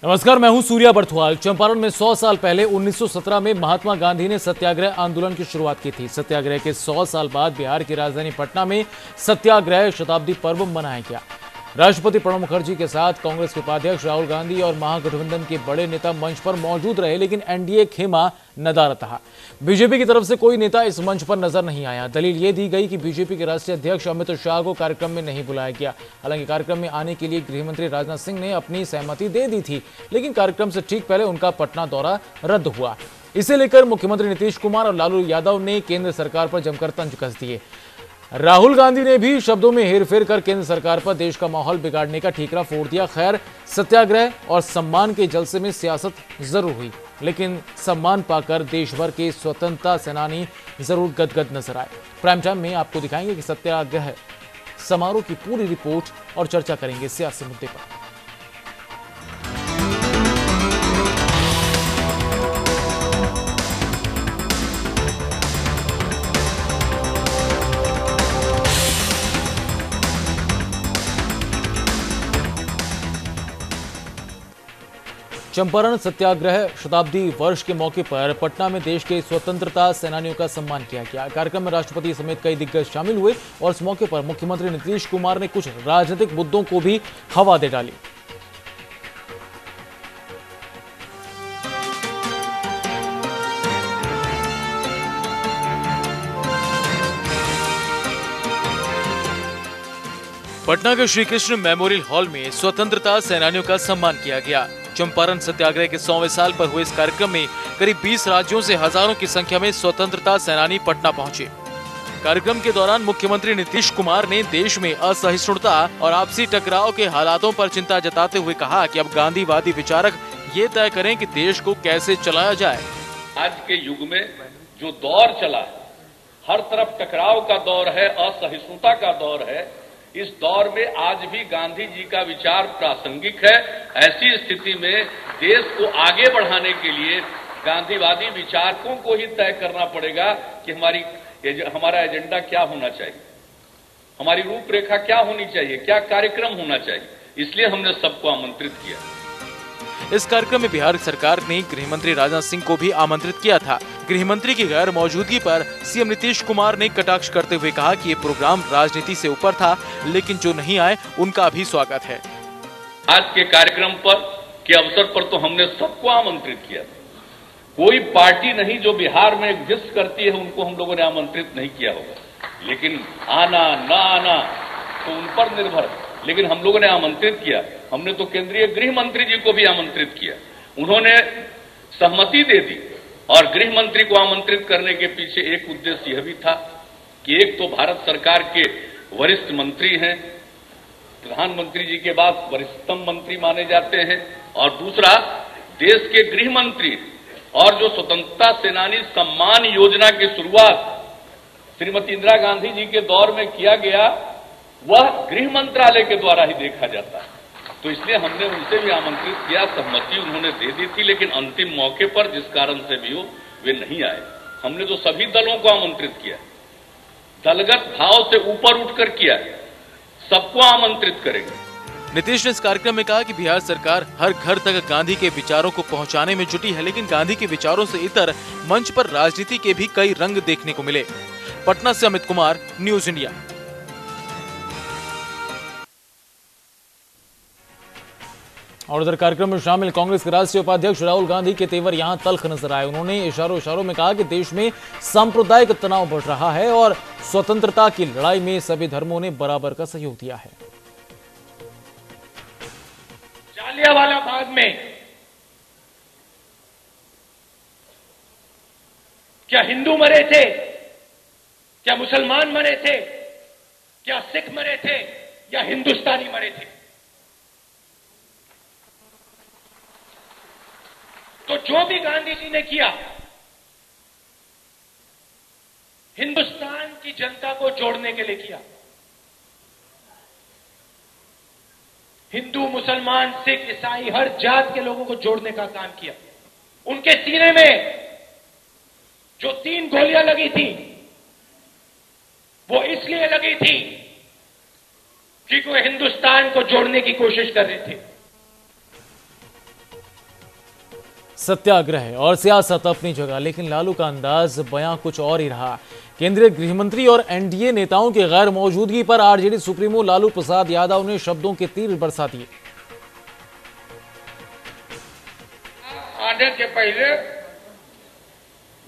नमस्कार, मैं हूं सूर्या बर्थवाल। चंपारण में 100 साल पहले 1917 में महात्मा गांधी ने सत्याग्रह आंदोलन की शुरुआत की थी। सत्याग्रह के 100 साल बाद बिहार की राजधानी पटना में सत्याग्रह शताब्दी पर्व मनाया गया। राष्ट्रपति प्रणब मुखर्जी के साथ कांग्रेस के उपाध्यक्ष राहुल गांधी और महागठबंधन के बड़े नेता मंच पर मौजूद रहे, लेकिन एनडीए खेमा नदारद रहा। बीजेपी की तरफ से कोई नेता इस मंच पर नजर नहीं आया। दलील ये दी गई कि बीजेपी के राष्ट्रीय अध्यक्ष अमित शाह को कार्यक्रम में नहीं बुलाया गया। हालांकि कार्यक्रम में आने के लिए गृहमंत्री राजनाथ सिंह ने अपनी सहमति दे दी थी, लेकिन कार्यक्रम से ठीक पहले उनका पटना दौरा रद्द हुआ। इसे लेकर मुख्यमंत्री नीतीश कुमार और लालू यादव ने केंद्र सरकार पर जमकर तंज कस दिए। राहुल गांधी ने भी शब्दों में हेरफेर कर केंद्र सरकार पर देश का माहौल बिगाड़ने का ठीकरा फोड़ दिया। खैर, सत्याग्रह और सम्मान के जलसे में सियासत जरूर हुई, लेकिन सम्मान पाकर देश भर के स्वतंत्रता सेनानी जरूर गदगद नजर आए। प्राइम टाइम में आपको दिखाएंगे कि सत्याग्रह समारोह की पूरी रिपोर्ट और चर्चा करेंगे सियासी मुद्दे पर। चंपारण सत्याग्रह शताब्दी वर्ष के मौके पर पटना में देश के स्वतंत्रता सेनानियों का सम्मान किया गया। कार्यक्रम में राष्ट्रपति समेत कई दिग्गज शामिल हुए और इस मौके पर मुख्यमंत्री नीतीश कुमार ने कुछ राजनीतिक मुद्दों को भी हवा दे डाली। पटना के श्री कृष्ण मेमोरियल हॉल में स्वतंत्रता सेनानियों का सम्मान किया गया। चंपारण सत्याग्रह के 100वें साल पर हुए इस कार्यक्रम में करीब 20 राज्यों से हजारों की संख्या में स्वतंत्रता सेनानी पटना पहुंचे। कार्यक्रम के दौरान मुख्यमंत्री नीतीश कुमार ने देश में असहिष्णुता और आपसी टकराव के हालातों पर चिंता जताते हुए कहा कि अब गांधीवादी विचारक ये तय करें कि देश को कैसे चलाया जाए। आज के युग में जो दौर चला है, हर तरफ टकराव का दौर है, असहिष्णुता का दौर है। इस दौर में आज भी गांधी जी का विचार प्रासंगिक है। ऐसी स्थिति में देश को आगे बढ़ाने के लिए गांधीवादी विचारकों को ही तय करना पड़ेगा कि हमारा एजेंडा क्या होना चाहिए, हमारी रूपरेखा क्या होनी चाहिए, क्या कार्यक्रम होना चाहिए। इसलिए हमने सबको आमंत्रित किया। इस कार्यक्रम में बिहार सरकार ने गृहमंत्री राजनाथ सिंह को भी आमंत्रित किया था। गृहमंत्री की गैर मौजूदगी पर सीएम नीतीश कुमार ने कटाक्ष करते हुए कहा कि ये प्रोग्राम राजनीति से ऊपर था, लेकिन जो नहीं आए उनका भी स्वागत है। आज के कार्यक्रम के अवसर पर तो हमने सबको आमंत्रित किया। कोई पार्टी नहीं जो बिहार में एग्जिस्ट करती है उनको हम लोगों ने आमंत्रित नहीं किया होगा, लेकिन आना न आना तो उन पर निर्भर। लेकिन हम लोगों ने आमंत्रित किया। हमने तो केंद्रीय गृह मंत्री जी को भी आमंत्रित किया, उन्होंने सहमति दे दी। और गृह मंत्री को आमंत्रित करने के पीछे एक उद्देश्य यह भी था कि एक तो भारत सरकार के वरिष्ठ मंत्री हैं, प्रधानमंत्री जी के बाद वरिष्ठतम मंत्री माने जाते हैं, और दूसरा देश के गृह मंत्री और जो स्वतंत्रता सेनानी सम्मान योजना की शुरुआत श्रीमती इंदिरा गांधी जी के दौर में किया गया, वह गृह मंत्रालय के द्वारा ही देखा जाता है। तो इसलिए हमने उनसे भी आमंत्रित किया, सहमति उन्होंने दे दी थी, लेकिन अंतिम मौके पर जिस कारण से भी हो वे नहीं आए। हमने तो सभी दलों को आमंत्रित किया, दलगत भाव से ऊपर उठकर किया, सबको आमंत्रित करेंगे। नीतीश ने इस कार्यक्रम में कहा कि बिहार सरकार हर घर तक गांधी के विचारों को पहुंचाने में जुटी है, लेकिन गांधी के विचारों से इतर मंच पर राजनीति के भी कई रंग देखने को मिले। पटना से अमित कुमार, न्यूज इंडिया। और उधर कार्यक्रम में शामिल कांग्रेस के राष्ट्रीय उपाध्यक्ष राहुल गांधी के तेवर यहां तल्ख नजर आए। उन्होंने इशारों में कहा कि देश में सांप्रदायिक तनाव बढ़ रहा है और स्वतंत्रता की लड़ाई में सभी धर्मों ने बराबर का सहयोग दिया है। जालियांवाला बाग में क्या हिंदू मरे थे, क्या मुसलमान मरे थे, क्या सिख मरे थे, या हिंदुस्तानी मरे थे? तो जो भी गांधी जी ने किया, हिंदुस्तान की जनता को जोड़ने के लिए किया। हिंदू, मुसलमान, सिख, ईसाई, हर जात के लोगों को जोड़ने का काम किया। उनके सीने में जो 3 गोलियां लगी थी, वो इसलिए लगी थी कि वो हिंदुस्तान को जोड़ने की कोशिश कर रहे थे। सत्याग्रह और सियासत अपनी जगह, लेकिन लालू का अंदाज बयां कुछ और ही रहा। केंद्रीय गृहमंत्री और एनडीए नेताओं की गैर मौजूदगी पर आरजेडी सुप्रीमो लालू प्रसाद यादव ने शब्दों के तीर बरसा दिए। आने के पहले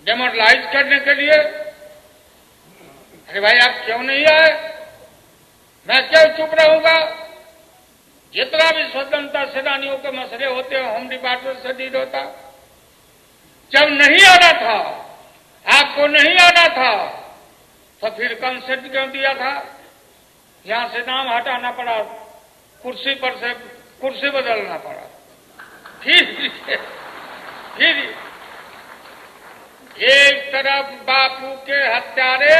डेमोरलाइज करने के लिए, अरे भाई आप क्यों नहीं आए, मैं क्यों चुप रहूंगा। जितना भी स्वतंत्रता सेनानियों के मसले होते हैं होम डिपार्टमेंट से डील होता। जब नहीं आना था, आपको नहीं आना था, तो फिर कंसेंट क्यों दिया था। यहां से नाम हटाना पड़ा, कुर्सी पर से कुर्सी बदलना पड़ा। फिर एक तरफ बापू के हत्यारे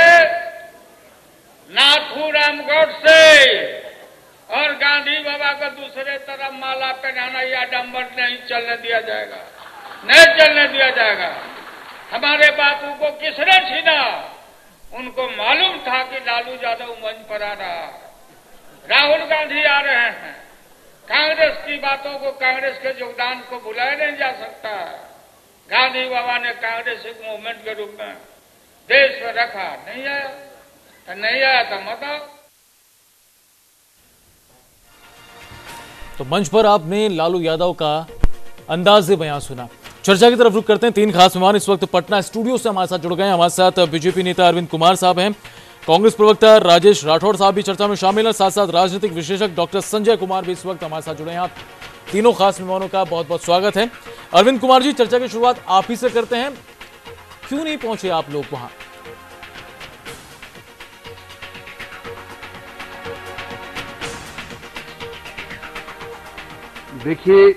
नाथूराम गोडसे और गांधी बाबा को दूसरे तरफ माला पहनाना या डंबर नहीं चलने दिया जाएगा, नहीं चलने दिया जाएगा। हमारे बापू को किसने छीना, उनको मालूम था कि लालू यादव मंच पर आ रहा, राहुल गांधी आ रहे हैं। कांग्रेस की बातों को, कांग्रेस के योगदान को भुलाया नहीं जा सकता। गांधी बाबा ने कांग्रेस एक मूवमेंट के रूप में देश में रखा, नहीं आया तो नहीं आया तो मत आओ। तो मंच पर आपने लालू यादव का अंदाज़े बयां सुना। चर्चा की तरफ रुख करते हैं। तीन खास मेहमान इस वक्त पटना स्टूडियो से हमारे साथ जुड़ गए हैं। हमारे साथ बीजेपी नेता अरविंद कुमार साहब हैं, कांग्रेस प्रवक्ता राजेश राठौड़ साहब भी चर्चा में शामिल हैं, साथ साथ राजनीतिक विशेषज्ञ डॉक्टर संजय कुमार भी इस वक्त हमारे साथ जुड़े हैं। आप तीनों खास मेहमानों का बहुत बहुत स्वागत है। अरविंद कुमार जी, चर्चा की शुरुआत आप ही से करते हैं। क्यों नहीं पहुंचे आप लोग वहां? देखिए,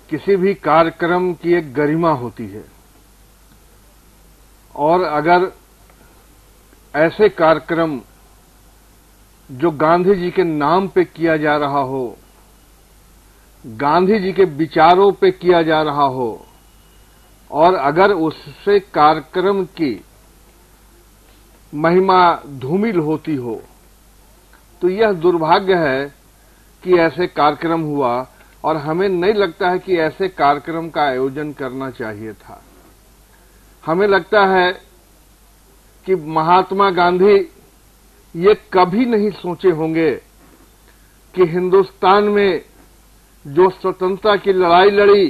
किसी भी कार्यक्रम की एक गरिमा होती है, और अगर ऐसे कार्यक्रम जो गांधी जी के नाम पे किया जा रहा हो, गांधी जी के विचारों पे किया जा रहा हो, और अगर उससे कार्यक्रम की महिमा धूमिल होती हो, तो यह दुर्भाग्य है कि ऐसे कार्यक्रम हुआ। और हमें नहीं लगता है कि ऐसे कार्यक्रम का आयोजन करना चाहिए था। हमें लगता है कि महात्मा गांधी ये कभी नहीं सोचे होंगे कि हिंदुस्तान में जो स्वतंत्रता की लड़ाई लड़ी,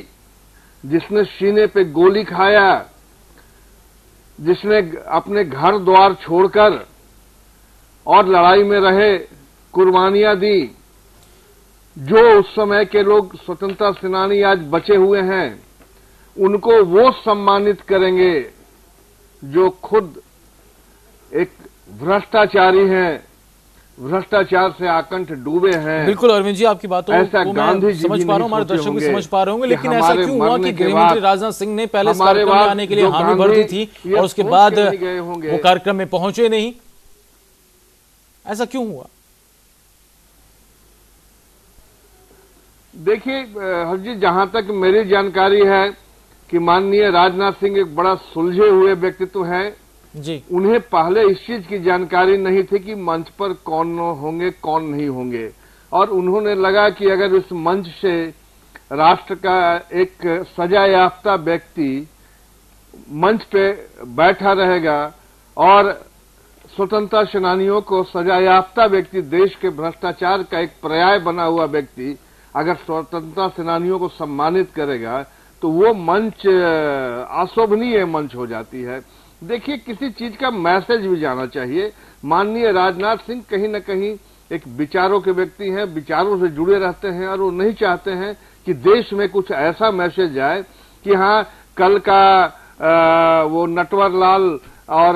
जिसने सीने पे गोली खाया, जिसने अपने घर द्वार छोड़कर और लड़ाई में रहे, कुर्बानियां दी, जो उस समय के लोग स्वतंत्रता सेनानी आज बचे हुए हैं, उनको वो सम्मानित करेंगे जो खुद एक भ्रष्टाचारी हैं, भ्रष्टाचार से आकंठ डूबे हैं। बिल्कुल अरविंद जी, आपकी बातों ऐसा को गांधी मैं जी समझ पा रहा हूं, हमारे दर्शक भी समझ पा रहे होंगे, लेकिन ऐसा क्यों हुआ कि गृहमंत्री राजनाथ सिंह ने पहले इस कार्यक्रम में आने के लिए हामी भर दी थी और उसके बाद वो कार्यक्रम में पहुंचे नहीं? ऐसा क्यों हुआ? देखिए हर जी, जहां तक मेरी जानकारी है कि माननीय राजनाथ सिंह एक बड़ा सुलझे हुए व्यक्तित्व हैं जी। उन्हें पहले इस चीज की जानकारी नहीं थी कि मंच पर कौन होंगे, कौन नहीं होंगे, और उन्होंने लगा कि अगर इस मंच से राष्ट्र का एक सजा याफ्ता व्यक्ति मंच पे बैठा रहेगा और स्वतंत्रता सेनानियों को सजा याफ्ता व्यक्ति, देश के भ्रष्टाचार का एक पर्याय बना हुआ व्यक्ति अगर स्वतंत्रता सेनानियों को सम्मानित करेगा, तो वो मंच अशोभनीय मंच हो जाती है। देखिए, किसी चीज का मैसेज भी जाना चाहिए। माननीय राजनाथ सिंह कहीं न कहीं एक विचारों के व्यक्ति हैं, विचारों से जुड़े रहते हैं, और वो नहीं चाहते हैं कि देश में कुछ ऐसा मैसेज जाए कि हाँ, कल का वो नटवरलाल और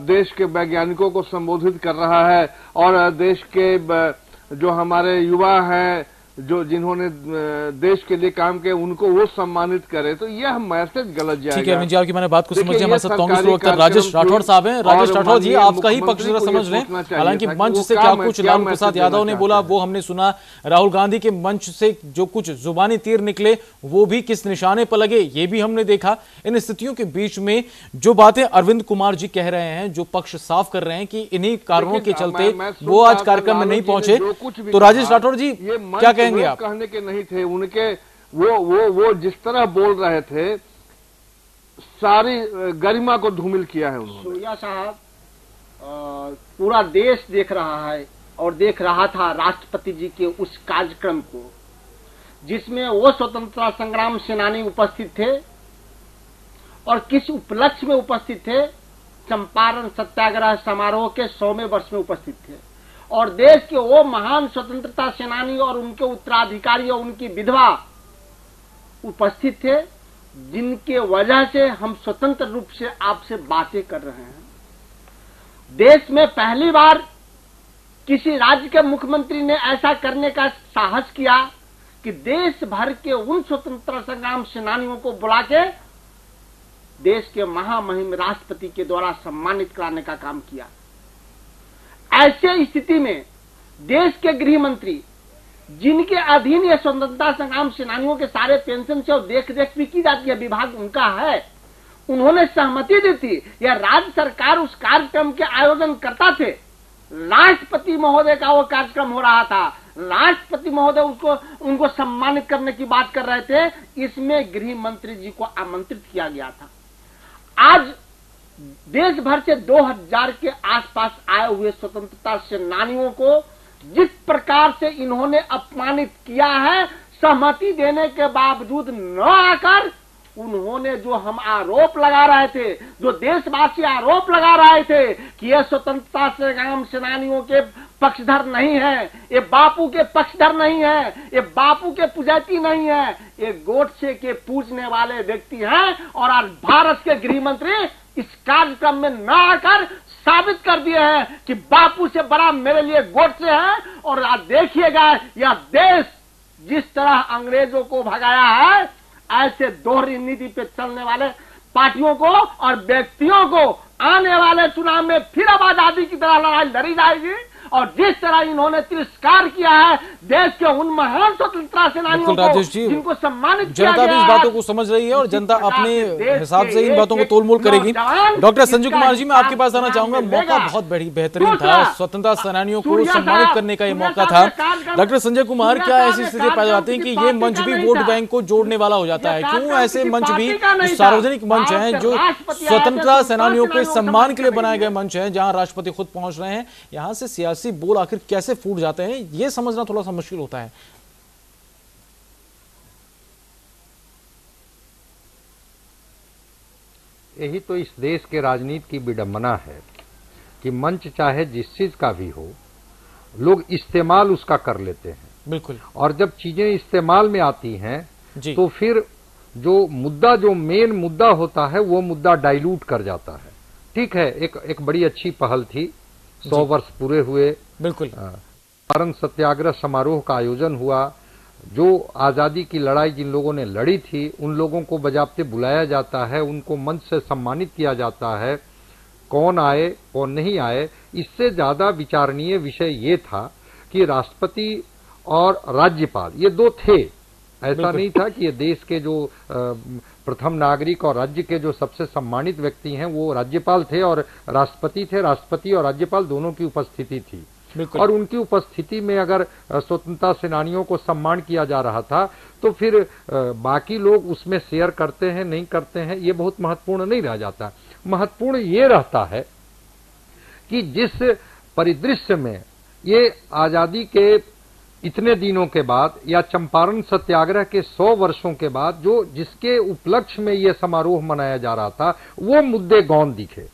देश के वैज्ञानिकों को संबोधित कर रहा है, और देश के जो हमारे युवा हैं, जो जिन्होंने देश के लिए काम किया, उनको वो सम्मानित करे, तो यह मैसेज गलत जाएगा। ठीक है अरविंद जी, आपकी मैंने बात को समझ लिया। हमारे साथ कांग्रेस प्रवक्ता राजेश राठौड़ साहब हैं। राजेश राठौड़ जी, आपका ही पक्ष जरा समझ लें। हालांकि मंच से क्या कुछ लालू प्रसाद यादव ने बोला वो हमने सुना, राहुल गांधी के मंच से जो कुछ जुबानी तीर निकले वो भी किस निशाने पर लगे ये भी हमने देखा। इन स्थितियों के बीच में जो बातें अरविंद कुमार जी कह रहे हैं, जो पक्ष साफ कर रहे हैं कि इन्हीं कारणों के चलते वो आज कार्यक्रम में नहीं पहुंचे, तो राजेश राठौड़ जी क्या कहेंगे आप? कहने के नहीं थे उनके, वो जिस तरह बोल रहे थे सारी गरिमा को धूमिल किया है उन्होंने। सूर्या साहब, पूरा देश देख रहा है और देख रहा था राष्ट्रपति जी के उस कार्यक्रम को जिसमें वो स्वतंत्रता संग्राम सेनानी उपस्थित थे और किस उपलक्ष्य में उपस्थित थे। चंपारण सत्याग्रह समारोह के 100वें वर्ष में उपस्थित थे और देश के वो महान स्वतंत्रता सेनानी और उनके उत्तराधिकारी और उनकी विधवा उपस्थित थे जिनके वजह से हम स्वतंत्र रूप से आपसे बातें कर रहे हैं। देश में पहली बार किसी राज्य के मुख्यमंत्री ने ऐसा करने का साहस किया कि देश भर के उन स्वतंत्रता संग्राम सेनानियों को बुला के देश के महामहिम राष्ट्रपति के द्वारा सम्मानित कराने का काम किया। ऐसे स्थिति में देश के गृह मंत्री जिनके अधीन ये स्वतंत्रता संग्राम सेनानियों के सारे पेंशन से और देख रेख भी की जाती है, विभाग उनका है, उन्होंने सहमति दी थी। या राज्य सरकार उस कार्यक्रम के आयोजन करता थे, राष्ट्रपति महोदय का वो कार्यक्रम हो रहा था, राष्ट्रपति महोदय उनको सम्मानित करने की बात कर रहे थे, इसमें गृह मंत्री जी को आमंत्रित किया गया था। आज देश भर से 2000 के आसपास आए हुए स्वतंत्रता सेनानियों को जिस प्रकार से इन्होंने अपमानित किया है, सहमति देने के बावजूद न आकर उन्होंने जो हम आरोप लगा रहे थे, जो देशवासी आरोप लगा रहे थे कि ये स्वतंत्रता संग्राम सेनानियों के पक्षधर नहीं है, ये बापू के पक्षधर नहीं है, ये बापू के पुजारी नहीं है, ये गोडसे के पूजने वाले व्यक्ति हैं। और आज भारत के गृह मंत्री इस कार्यक्रम में न आकर साबित कर दिए हैं कि बापू से बड़ा मेरे लिए गोडसे है। और आज देखिएगा यह देश जिस तरह अंग्रेजों को भगाया है, ऐसे दोहरी नीति पे चलने वाले पार्टियों को और व्यक्तियों को आने वाले चुनाव में फिर अब आजादी की तरह लड़ाई लड़ी जाएगी। और जिस तरह इन्होंने तिरस्कार किया है देश के उन महान स्वतंत्रता सेनानियों को जिनको सम्मानित किया गया है, जनता भी इस बातों को समझ रही है और जनता अपने हिसाब से इन बातों को तोलमोल करेगी। डॉक्टर संजय कुमार जी, मैं आपके पास आना चाहूंगा। मौका बहुत बेहतरीन था, स्वतंत्रता सेनानियों को सम्मानित करने का ये मौका था। डॉक्टर संजय कुमार, क्या ऐसी स्थिति पाई जाती है कि ये मंच भी वोट बैंक को जोड़ने वाला हो जाता है? क्यों ऐसे मंच भी सार्वजनिक मंच हैं, जो स्वतंत्रता सेनानियों के सम्मान के लिए बनाए गए मंच हैं, जहां राष्ट्रपति खुद पहुंच रहे हैं, यहां से सियासी बोल आखिर कैसे फूट जाते हैं, यह समझना थोड़ा सा मुश्किल होता है। यही तो इस देश के राजनीति की विडंबना है कि मंच चाहे जिस चीज का भी हो, लोग इस्तेमाल उसका कर लेते हैं। बिल्कुल। और जब चीजें इस्तेमाल में आती हैं तो फिर जो मेन मुद्दा होता है वो मुद्दा डाइल्यूट कर जाता है। ठीक है, एक बड़ी अच्छी पहल थी, 100 वर्ष पूरे हुए, बिल्कुल, चंपारण सत्याग्रह समारोह का आयोजन हुआ। जो आजादी की लड़ाई जिन लोगों ने लड़ी थी उन लोगों को बजाबते बुलाया जाता है, उनको मंच से सम्मानित किया जाता है। कौन आए कौन नहीं आए, इससे ज्यादा विचारणीय विषय ये था कि राष्ट्रपति और राज्यपाल ये दो थे। ऐसा नहीं था कि ये देश के जो प्रथम नागरिक और राज्य के जो सबसे सम्मानित व्यक्ति हैं वो राज्यपाल थे और राष्ट्रपति थे। राष्ट्रपति और राज्यपाल दोनों की उपस्थिति थी और उनकी उपस्थिति में अगर स्वतंत्रता सेनानियों को सम्मान किया जा रहा था तो फिर बाकी लोग उसमें शेयर करते हैं नहीं करते हैं, ये बहुत महत्वपूर्ण नहीं रह जाता। महत्वपूर्ण ये रहता है कि जिस परिदृश्य में ये आजादी के इतने दिनों के बाद या चंपारण सत्याग्रह के 100 वर्षों के बाद जो जिसके उपलक्ष्य में ये समारोह मनाया जा रहा था वो मुद्दे गौण दिखे।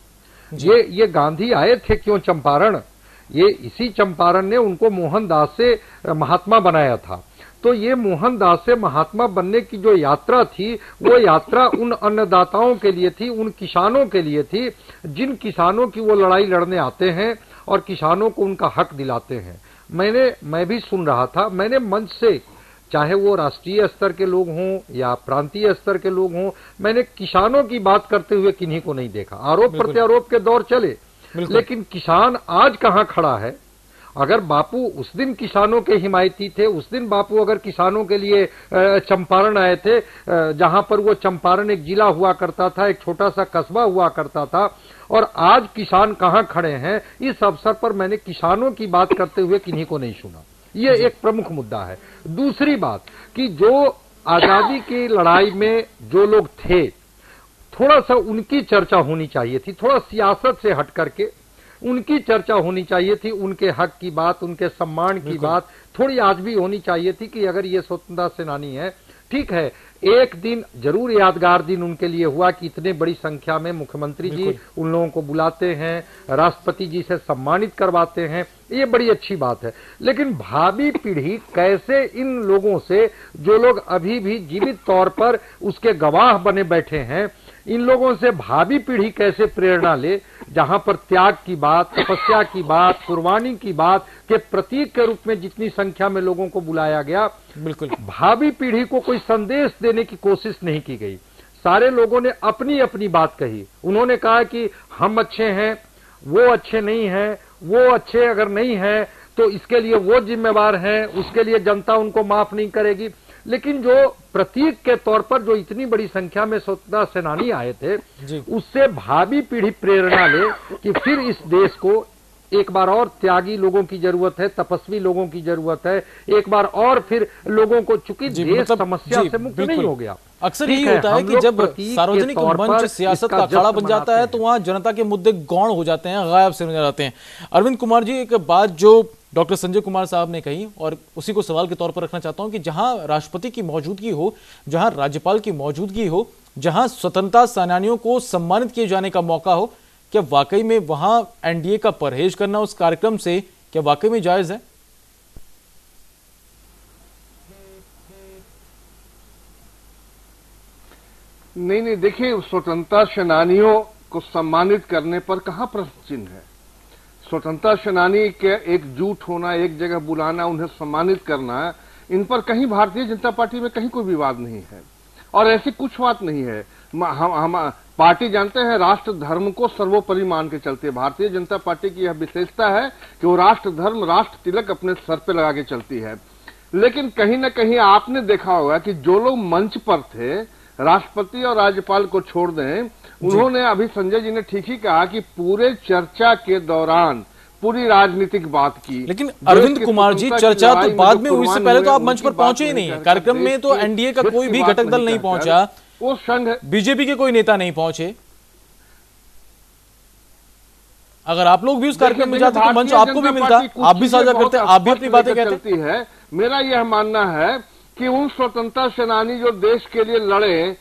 ये गांधी आए थे क्यों चंपारण, ये इसी चंपारण ने उनको मोहनदास से महात्मा बनाया था। तो ये मोहनदास से महात्मा बनने की जो यात्रा थी वो यात्रा उन अन्नदाताओं के लिए थी, उन किसानों के लिए थी जिन किसानों की वो लड़ाई लड़ने आते हैं और किसानों को उनका हक दिलाते हैं। मैं भी सुन रहा था, मैंने मंच से, चाहे वो राष्ट्रीय स्तर के लोग हों या प्रांतीय स्तर के लोग हों, मैंने किसानों की बात करते हुए किन्हीं को नहीं देखा। आरोप प्रत्यारोप के दौर चले, लेकिन किसान आज कहां खड़ा है? अगर बापू उस दिन किसानों के हिमायती थे, उस दिन बापू अगर किसानों के लिए चंपारण आए थे, जहां पर वो चंपारण एक जिला हुआ करता था, एक छोटा सा कस्बा हुआ करता था, और आज किसान कहां खड़े हैं, इस अवसर पर मैंने किसानों की बात करते हुए किन्हीं को नहीं सुना। ये एक प्रमुख मुद्दा है। दूसरी बात कि जो आजादी की लड़ाई में जो लोग थे, थोड़ा सा उनकी चर्चा होनी चाहिए थी, थोड़ा सियासत से हट करके उनकी चर्चा होनी चाहिए थी। उनके हक की बात, उनके सम्मान की बात थोड़ी आज भी होनी चाहिए थी कि अगर ये स्वतंत्रता सेनानी है, ठीक है, एक दिन जरूर यादगार दिन उनके लिए हुआ कि इतने बड़ी संख्या में मुख्यमंत्री जी उन लोगों को बुलाते हैं, राष्ट्रपति जी से सम्मानित करवाते हैं, ये बड़ी अच्छी बात है। लेकिन भावी पीढ़ी कैसे इन लोगों से, जो लोग अभी भी जीवित तौर पर उसके गवाह बने बैठे हैं, इन लोगों से भावी पीढ़ी कैसे प्रेरणा ले, जहां पर त्याग की बात, तपस्या की बात, कुर्बानी की बात के प्रतीक के रूप में जितनी संख्या में लोगों को बुलाया गया, बिल्कुल भावी पीढ़ी को कोई संदेश देने की कोशिश नहीं की गई। सारे लोगों ने अपनी अपनी बात कही। उन्होंने कहा कि हम अच्छे हैं, वो अच्छे नहीं हैं, वो अच्छे अगर नहीं हैं तो इसके लिए वो जिम्मेवार हैं, उसके लिए जनता उनको माफ नहीं करेगी। लेकिन जो प्रतीक के तौर पर जो इतनी बड़ी संख्या में स्वतंत्रता सेनानी आए थे, उससे भावी पीढ़ी प्रेरणा ले कि फिर इस देश को एक बार और त्यागी लोगों की जरूरत है, तपस्वी लोगों की जरूरत है, एक बार और फिर लोगों को, चूंकि देश समस्या से मुक्त नहीं हो गया। अक्सर यही होता है कि जब सार्वजनिक मंच सियासत का अखाड़ा बन जाता है तो वहां जनता के मुद्दे गौण हो जाते हैं, गायब से नजर आते हैं। अरविंद कुमार जी, एक बात जो डॉक्टर संजय कुमार साहब ने कही और उसी को सवाल के तौर पर रखना चाहता हूं कि जहां राष्ट्रपति की मौजूदगी हो, जहां राज्यपाल की मौजूदगी हो, जहां स्वतंत्रता सेनानियों को सम्मानित किए जाने का मौका हो, क्या वाकई में वहां एनडीए का परहेज करना उस कार्यक्रम से क्या वाकई में जायज है? नहीं, देखिए, स्वतंत्रता सेनानियों को सम्मानित करने पर कहां प्रश्न चिन्ह है। स्वतंत्रता सेनानी के एकजुट होना, एक जगह बुलाना, उन्हें सम्मानित करना, इन पर कहीं भारतीय जनता पार्टी में कहीं कोई विवाद नहीं है और ऐसी कुछ बात नहीं है। हम पार्टी जानते हैं, राष्ट्र धर्म को सर्वोपरि मान के चलती है। भारतीय जनता पार्टी की यह विशेषता है कि वो राष्ट्र धर्म, राष्ट्र तिलक अपने सर पे लगा के चलती है। लेकिन कहीं ना कहीं आपने देखा होगा कि जो लोग मंच पर थे, राष्ट्रपति और राज्यपाल को छोड़ दें, उन्होंने, अभी संजय जी ने ठीक ही कहा कि पूरे चर्चा के दौरान पूरी राजनीतिक बात की। लेकिन अरविंद कुमार जी, चर्चा तो बाद में हुई, से पहले तो आप मंच पर पहुंचे ही नहीं। कार्यक्रम में तो एनडीए का कोई भी घटक दल नहीं पहुंचा, वो संघ, बीजेपी के कोई नेता नहीं पहुंचे। अगर आप लोग भी उस कार्यक्रम में जाते तो मंच आपको भी मिलता, आप भी साझा करते, आप भी अपनी बातें कहते हैं। मेरा यह मानना है कि उन स्वतंत्रता सेनानी जो देश के लिए लड़े,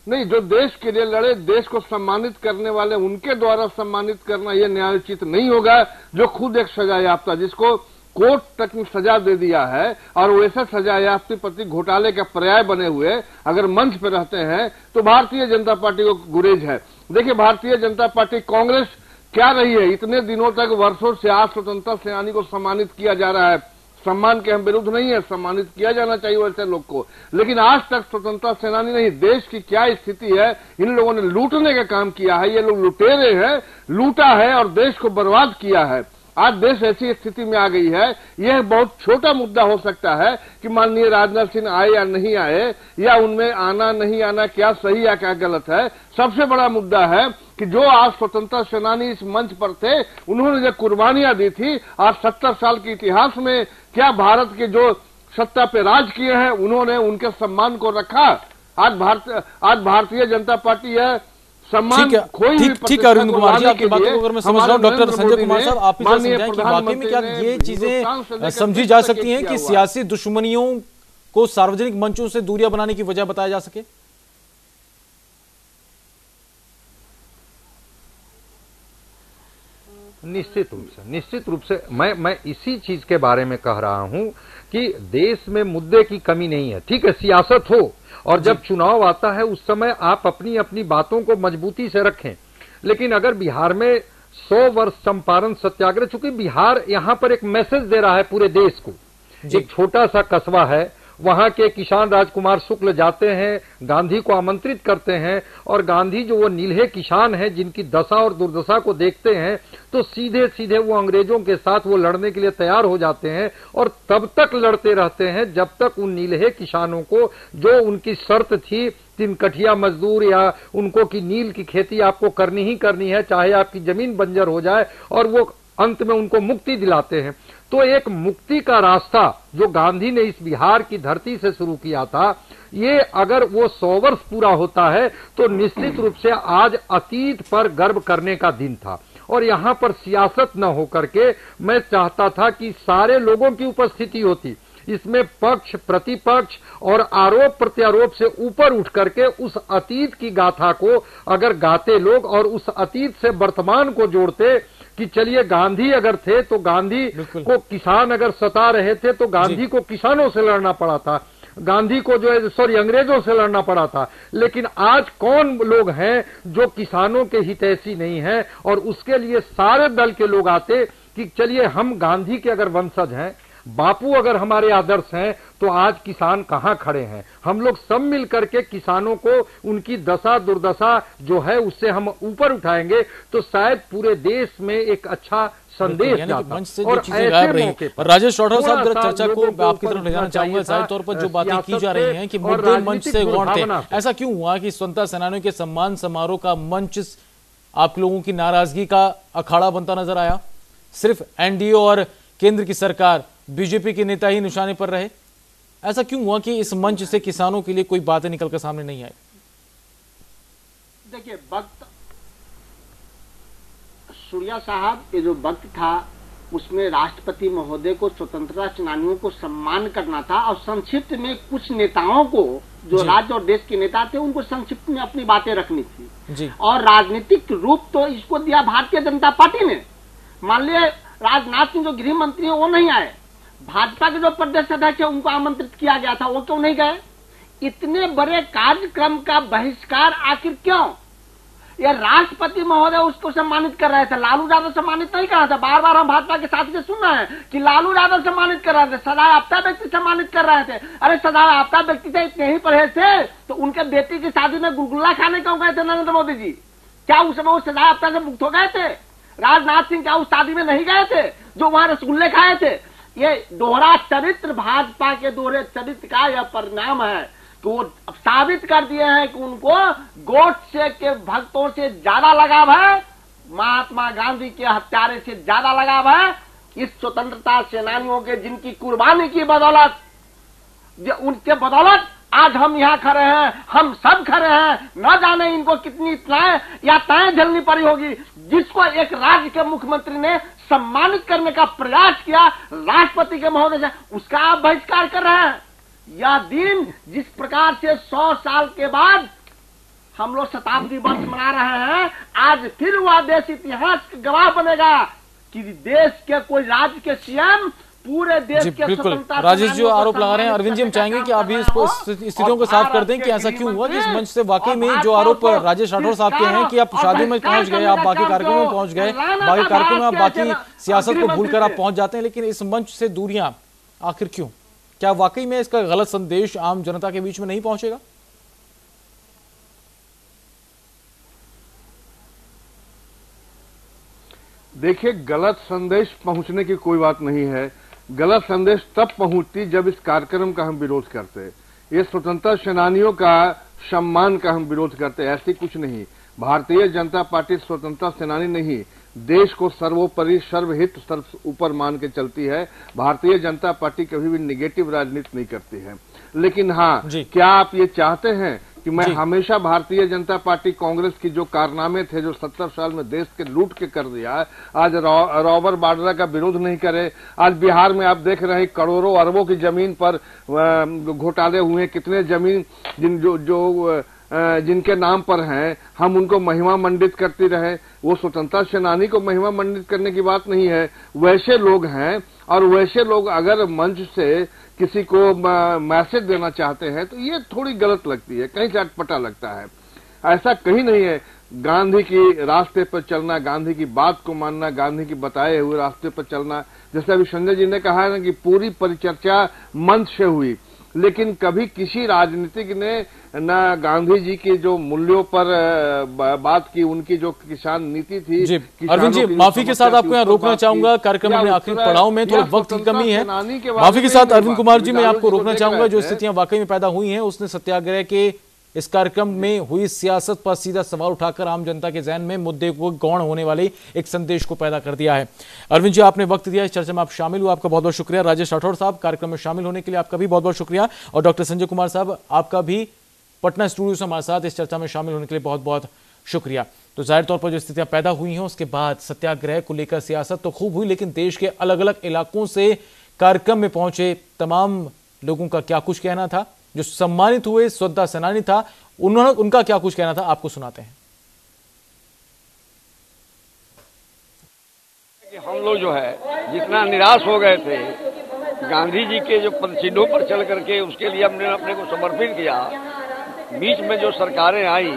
नहीं, जो देश के लिए लड़े, देश को सम्मानित करने वाले, उनके द्वारा सम्मानित करना यह न्यायोचित नहीं होगा। जो खुद एक सजा याफ्ता, जिसको कोर्ट तक में सजा दे दिया है और वैसे सजा याफ्ती प्रति घोटाले का पर्याय बने हुए अगर मंच पर रहते हैं तो भारतीय जनता पार्टी को गुरेज है। देखिए, भारतीय जनता पार्टी, कांग्रेस क्या रही है, इतने दिनों तक, वर्षों से आज स्वतंत्रता सेनानी को सम्मानित किया जा रहा है। सम्मान के हम विरुद्ध नहीं है, सम्मानित किया जाना चाहिए वैसे लोग को, लेकिन आज तक स्वतंत्रता सेनानी नहीं। देश की क्या स्थिति है, इन लोगों ने लूटने का काम किया है, ये लोग लुटेरे हैं, लूटा है और देश को बर्बाद किया है। आज देश ऐसी स्थिति में आ गई है। यह बहुत छोटा मुद्दा हो सकता है कि माननीय राजनाथ सिंह आए या नहीं आए, या उनमें आना नहीं आना क्या सही या क्या गलत है। सबसे बड़ा मुद्दा है कि जो आज स्वतंत्रता सेनानी इस मंच पर थे, उन्होंने जो कुर्बानियां दी थी, आज 70 साल के इतिहास में क्या भारत के जो सत्ता पे राज किए हैं, उन्होंने उनके सम्मान को रखा। आज भारतीय जनता पार्टी है, सम्मान ठीक है अरविंद कुमार जी, आपकी बातों को अगर मैं समझ रहा हूं, डॉक्टर संजय कुमार साहब, आप ही समझाएं कि वाकई में क्या ये चीजें समझी जा सकती हैं कि सियासी दुश्मनियों को सार्वजनिक मंचों से दूरियां बनाने की वजह बताया जा सके? निश्चित रूप से मैं इसी चीज के बारे में कह रहा हूं कि देश में मुद्दे की कमी नहीं है। ठीक है, सियासत हो और जब चुनाव आता है उस समय आप अपनी अपनी बातों को मजबूती से रखें, लेकिन अगर बिहार में 100 वर्ष चंपारण सत्याग्रह, चूंकि बिहार यहां पर एक मैसेज दे रहा है पूरे देश को, एक छोटा सा कस्बा है, वहां के किसान राजकुमार शुक्ल जाते हैं, गांधी को आमंत्रित करते हैं और गांधी जो वो नील्हे किसान हैं जिनकी दशा और दुर्दशा को देखते हैं तो सीधे सीधे वो अंग्रेजों के साथ वो लड़ने के लिए तैयार हो जाते हैं और तब तक लड़ते रहते हैं जब तक उन नील्हे किसानों को, जो उनकी शर्त थी 3 कठिया मजदूर या उनको की नील की खेती आपको करनी ही करनी है, चाहे आपकी जमीन बंजर हो जाए, और वो अंत में उनको मुक्ति दिलाते हैं। तो एक मुक्ति का रास्ता जो गांधी ने इस बिहार की धरती से शुरू किया था, ये अगर वो 100 वर्ष पूरा होता है तो निश्चित रूप से आज अतीत पर गर्व करने का दिन था। और यहाँ पर सियासत न होकर के मैं चाहता था कि सारे लोगों की उपस्थिति होती, इसमें पक्ष प्रतिपक्ष और आरोप प्रत्यारोप से ऊपर उठ करके उस अतीत की गाथा को अगर गाते लोग और उस अतीत से वर्तमान को जोड़ते कि चलिए गांधी अगर थे तो गांधी को किसान अगर सता रहे थे तो गांधी को किसानों से लड़ना पड़ा था, गांधी को जो है अंग्रेजों से लड़ना पड़ा था। लेकिन आज कौन लोग हैं जो किसानों के हितैषी नहीं हैं और उसके लिए सारे दल के लोग आते कि चलिए हम गांधी के अगर वंशज हैं, बापू अगर हमारे आदर्श हैं, तो आज किसान कहां खड़े हैं। हम लोग सब मिलकर के किसानों को उनकी दशा दुर्दशा जो है उससे हम ऊपर उठाएंगे तो शायद पूरे देश में एक अच्छा संदेश जाता। और ऐसे मौके पर राजेश राठौर साहब जरा चर्चा को आपकी तरफ ले जाना चाहूंगा। जाहिर तौर पर जो बातें की जा रही हैं कि मुद्दे मंच से गौण थे, ऐसा क्यों हुआ कि स्वतंत्रता सेनानियों के सम्मान समारोह का मंच आप लोगों की नाराजगी का अखाड़ा बनता नजर आया? सिर्फ एनडीए और केंद्र की सरकार, बीजेपी के नेता ही निशाने पर रहे? ऐसा क्यों हुआ कि इस मंच से किसानों के लिए कोई बातें निकलकर सामने नहीं आई? देखिए, वक्त सूर्या साहब ये जो वक्त था उसमें राष्ट्रपति महोदय को स्वतंत्रता सेनानियों को सम्मान करना था और संक्षिप्त में कुछ नेताओं को जो राज्य और देश के नेता थे उनको संक्षिप्त में अपनी बातें रखनी थी। और राजनीतिक रूप तो इसको दिया भारतीय जनता पार्टी ने। मान लिया राजनाथ सिंह जो गृह मंत्री है वो नहीं आए, भाजपा के जो प्रदेश अध्यक्ष है उनको आमंत्रित किया गया था, वो क्यों नहीं गए? इतने बड़े कार्यक्रम का बहिष्कार आखिर क्यों? ये राष्ट्रपति महोदय उसको सम्मानित कर रहे थे, लालू यादव सम्मानित नहीं कर रहा था। बार बार हम भाजपा के साथी से सुन रहे हैं कि लालू यादव सम्मानित कर रहे थे, सदा आपदा व्यक्ति सम्मानित कर रहे थे। अरे सदा आपदा व्यक्ति थे, इतने ही परहेज थे तो उनके बेटी की शादी में गुलगुल्ला खाने क्यों गए थे नरेंद्र मोदी जी? क्या उस समय वो सदा आपदा से मुक्त हो गए थे? राजनाथ सिंह क्या उस शादी में नहीं गए थे जो वहां रसगुल्ले खाए थे? ये दोहरा चरित्र, भाजपा के दोहरे चरित्र का यह परिणाम है कि वो साबित कर दिए हैं कि उनको गोडसे के भक्तों से ज्यादा लगाव है, महात्मा गांधी के हत्यारे से ज्यादा लगाव है। इस स्वतंत्रता सेनानियों के जिनकी कुर्बानी की बदौलत, उनके बदौलत आज हम यहाँ खड़े हैं, हम सब खड़े हैं। न जाने इनको कितनी तनाएं या तय झेलनी पड़ी होगी, जिसको एक राज्य के मुख्यमंत्री ने सम्मानित करने का प्रयास किया राष्ट्रपति के महोदय से, उसका आप बहिष्कार कर रहे हैं। यह दिन जिस प्रकार से 100 साल के बाद हम लोग शताब्दी वर्ष मना रहे हैं, आज फिर वह देश इतिहास का गवाह बनेगा कि देश के कोई राज्य के सीएम पूरे देश के स्वतंत्रता। राजेश जो आरोप लगा रहे हैं, अरविंद जी हम चाहेंगे कि आप भी इसको स्थितियों को साफ कर दें कि ऐसा क्यों हुआ कि इस मंच से वाकई में जो आरोप राजेश राठौर साहब के हैं कि आप शादी में पहुंच गए, आप बाकी कार्यक्रमों में पहुंच गए, बाकी कार्यक्रमों में आप बाकी सियासत को भूलकर आप पहुंच जाते हैं, लेकिन इस मंच से दूरियां आखिर क्यों? क्या वाकई में इसका गलत संदेश आम जनता के बीच में नहीं पहुंचेगा? देखिए, गलत संदेश पहुंचने की कोई बात नहीं है। गलत संदेश तब पहुंचती जब इस कार्यक्रम का हम विरोध करते, ये स्वतंत्रता सेनानियों का सम्मान का हम विरोध करते। ऐसी कुछ नहीं, भारतीय जनता पार्टी स्वतंत्रता सेनानी नहीं, देश को सर्वोपरि सर्वहित सर्व ऊपर मान के चलती है। भारतीय जनता पार्टी कभी भी निगेटिव राजनीति नहीं करती है। लेकिन हाँ, क्या आप ये चाहते हैं कि मैं हमेशा भारतीय जनता पार्टी कांग्रेस की जो कारनामे थे, जो 70 साल में देश के लूट के कर दिया, आज रॉबर बाड्रा का विरोध नहीं करे? आज बिहार में आप देख रहे हैं करोड़ों अरबों की जमीन पर घोटाले हुए, कितने जमीन जिनके नाम पर हैं, हम उनको महिमा मंडित करती रहे। वो स्वतंत्रता सेनानी को महिमा मंडित करने की बात नहीं है, वैसे लोग हैं। और वैसे लोग अगर मंच से किसी को मैसेज देना चाहते हैं तो ये थोड़ी गलत लगती है, कहीं से अटपटा लगता है। ऐसा कहीं नहीं है। गांधी की रास्ते पर चलना, गांधी की बात को मानना, गांधी की बताए हुए रास्ते पर चलना, जैसे अभी संजय जी ने कहा है ना कि पूरी परिचर्चा मंच से हुई, लेकिन कभी किसी राजनीतिक ने न गांधी जी की जो मूल्यों पर बात की, उनकी जो किसान नीति थी। अरविंद जी, माफी के साथ आपको यहाँ रोकना चाहूंगा, कार्यक्रम में आखिरी पड़ाव में थोड़े वक्त की कमी है, माफी के साथ अरविंद कुमार जी मैं आपको रोकना चाहूंगा। जो स्थितियां वाकई में पैदा हुई हैं, उसने सत्याग्रह के इस कार्यक्रम में हुई सियासत पर सीधा सवाल उठाकर आम जनता के जहन में मुद्दे को गौण होने वाले एक संदेश को पैदा कर दिया है। अरविंद जी, आपने वक्त दिया, इस चर्चा में आप शामिल हुए, आपका बहुत बहुत शुक्रिया। राजेश राठौड़ साहब, कार्यक्रम में शामिल होने के लिए आपका भी बहुत बहुत शुक्रिया। और डॉक्टर संजय कुमार साहब, आपका भी पटना स्टूडियो से हमारे साथ इस चर्चा में शामिल होने के लिए बहुत बहुत शुक्रिया। तो जाहिर तौर पर जो स्थितियां पैदा हुई हैं उसके बाद सत्याग्रह को लेकर सियासत तो खूब हुई, लेकिन देश के अलग अलग इलाकों से कार्यक्रम में पहुंचे तमाम लोगों का क्या कुछ कहना था, जो सम्मानित हुए स्वतंत्रता सेनानी था उनका क्या कुछ कहना था, आपको सुनाते हैं। हम लोग जो है जितना निराश हो गए थे गांधी जी के जो पदचिन्हों पर चल करके, उसके लिए हमने अपने को समर्पित किया। बीच में जो सरकारें आई,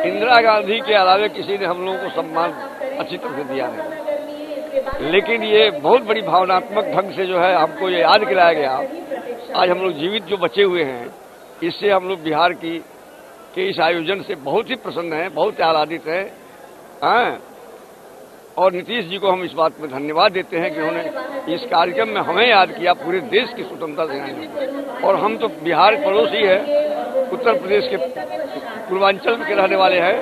इंदिरा गांधी के अलावे किसी ने हम लोगों को सम्मान अच्छी तरह से दिया नहीं, लेकिन ये बहुत बड़ी भावनात्मक ढंग से जो है हमको ये याद दिलाया गया। आज हम लोग जीवित जो बचे हुए हैं, इससे हम लोग बिहार के इस आयोजन से बहुत ही प्रसन्न हैं, बहुत आह्लादित हैं। और नीतीश जी को हम इस बात में धन्यवाद देते हैं कि उन्होंने इस कार्यक्रम में हमें याद किया, पूरे देश की स्वतंत्रता सेनानी। और हम तो बिहार पड़ोसी है, उत्तर प्रदेश के पूर्वांचल के रहने वाले हैं,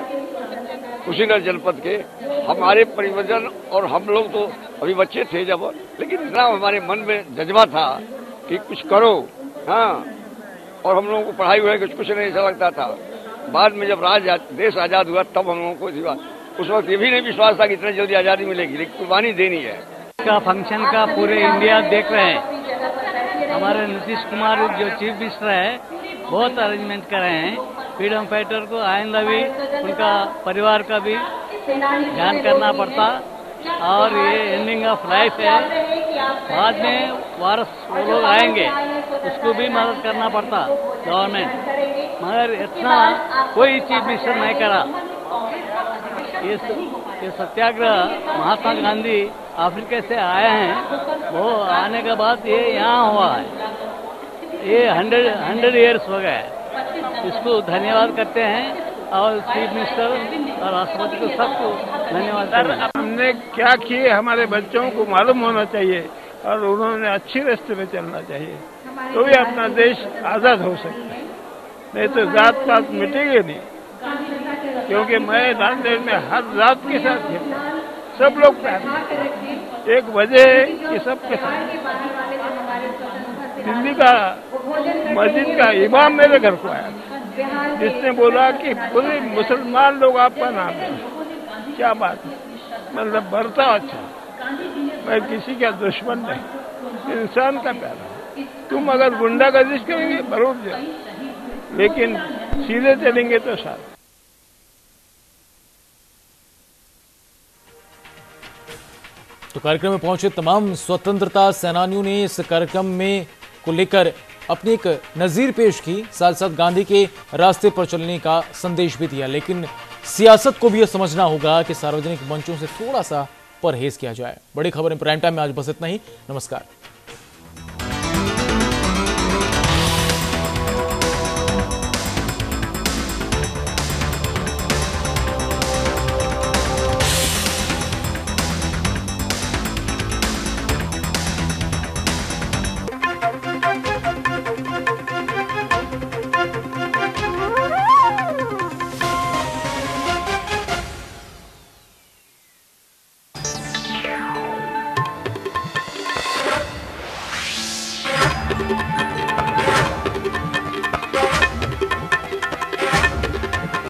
कुशीनगर जनपद के। हमारे परिवर्तन और हम लोग तो अभी बच्चे थे जब, लेकिन इतना हमारे मन में जज्बा था कि कुछ करो। और हम लोगों को पढ़ाई हुई कुछ नहीं ऐसा लगता था। बाद में जब देश आजाद हुआ तब हम लोगों को उस वक्त ये भी नहीं विश्वास था कि इतनी जल्दी आजादी मिलेगी, लेकिन कुर्बानी देनी है। का फंक्शन का पूरे इंडिया देख रहे हैं। हमारे नीतीश कुमार जो चीफ मिनिस्टर है बहुत अरेंजमेंट कर रहे हैं। फ्रीडम फाइटर को आइंदा भी उनका परिवार का भी ध्यान करना पड़ता। और ये एंडिंग ऑफ लाइफ है, बाद में वारस वो लोग आएंगे, उसको भी मदद करना पड़ता गवर्नमेंट, मगर इतना कोई चीफ मिनिस्टर नहीं करा। ये सत्याग्रह महात्मा गांधी अफ्रीका से आए हैं, वो आने के बाद ये यहाँ हुआ है। ये 100 इयर्स हो गए। इसको धन्यवाद करते हैं और चीफ मिनिस्टर और राष्ट्रपति को सबको धन्यवाद करते हैं। हमने क्या किए हमारे बच्चों को मालूम होना चाहिए और उन्होंने अच्छे रास्ते में चलना चाहिए, तो ही अपना देश आजाद हो सकता है। नहीं तो जात पात मिटेगी नहीं, क्योंकि मैं नांदेड़ में हर जात के साथ खेलता, सब लोग प्यार। एक वजह है कि सबके साथ। दिल्ली का मस्जिद का इमाम मेरे घर को आया, जिसने बोला कि पूरे मुसलमान लोग आपका नाम है। क्या बात है, मतलब बर्ताव अच्छा। मैं किसी का दुश्मन नहीं, इंसान का प्यारा। तुम अगर गुंडागर्दी करेंगे जरूर जाओ, लेकिन सीधे चलेंगे तो साथ। तो कार्यक्रम में पहुंचे तमाम स्वतंत्रता सेनानियों ने इस कार्यक्रम में को लेकर अपनी एक नजीर पेश की, साथ साथ गांधी के रास्ते पर चलने का संदेश भी दिया। लेकिन सियासत को भी यह समझना होगा कि सार्वजनिक मंचों से थोड़ा सा परहेज किया जाए। बड़ी खबरें प्राइम टाइम में आज बस इतना ही। नमस्कार। Thank you.